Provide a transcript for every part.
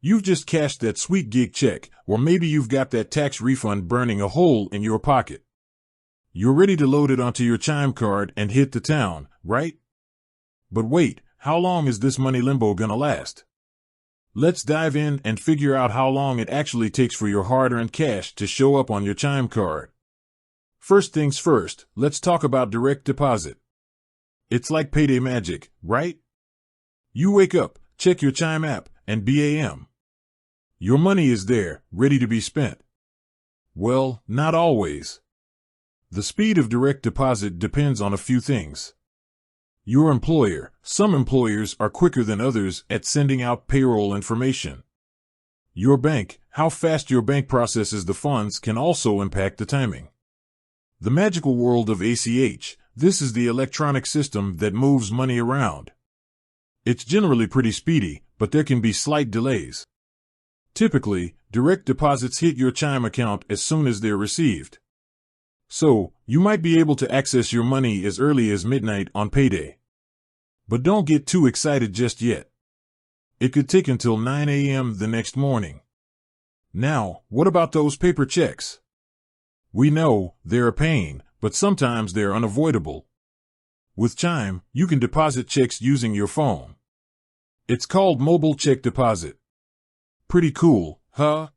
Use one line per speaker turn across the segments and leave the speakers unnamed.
You've just cashed that sweet gig check, or maybe you've got that tax refund burning a hole in your pocket. You're ready to load it onto your Chime card and hit the town, right? But wait, how long is this money limbo gonna last? Let's dive in and figure out how long it actually takes for your hard-earned cash to show up on your Chime card. First things first, let's talk about direct deposit. It's like payday magic, right? You wake up, check your Chime app, and bam! Your money is there, ready to be spent. Well, not always. The speed of direct deposit depends on a few things. Your employer. Some employers are quicker than others at sending out payroll information. Your bank. How fast your bank processes the funds can also impact the timing. The magical world of ACH. This is the electronic system that moves money around. It's generally pretty speedy, but there can be slight delays. Typically, direct deposits hit your Chime account as soon as they're received. So, you might be able to access your money as early as midnight on payday. But don't get too excited just yet. It could take until 9 a.m. the next morning. Now, what about those paper checks? We know they're a pain, but sometimes they're unavoidable. With Chime, you can deposit checks using your phone. It's called mobile check deposit. Pretty cool, huh?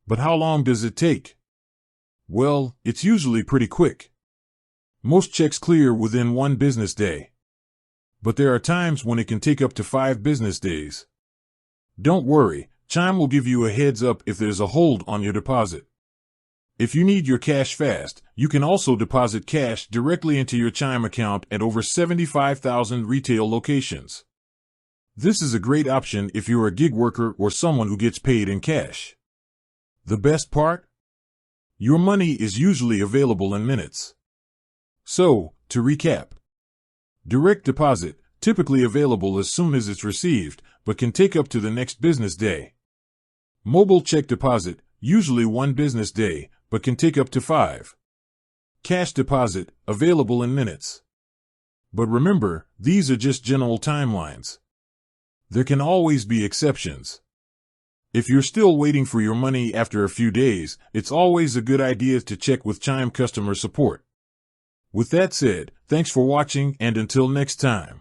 But how long does it take? Well, it's usually pretty quick. Most checks clear within 1 business day. But there are times when it can take up to 5 business days. Don't worry, Chime will give you a heads up if there's a hold on your deposit. If you need your cash fast, you can also deposit cash directly into your Chime account at over 75,000 retail locations. This is a great option if you're a gig worker or someone who gets paid in cash. The best part? Your money is usually available in minutes. So, to recap. Direct deposit, typically available as soon as it's received, but can take up to the next business day. Mobile check deposit, usually 1 business day, but can take up to 5. Cash deposit, available in minutes. But remember, these are just general timelines. There can always be exceptions. If you're still waiting for your money after a few days, it's always a good idea to check with Chime customer support. With that said, thanks for watching, and until next time.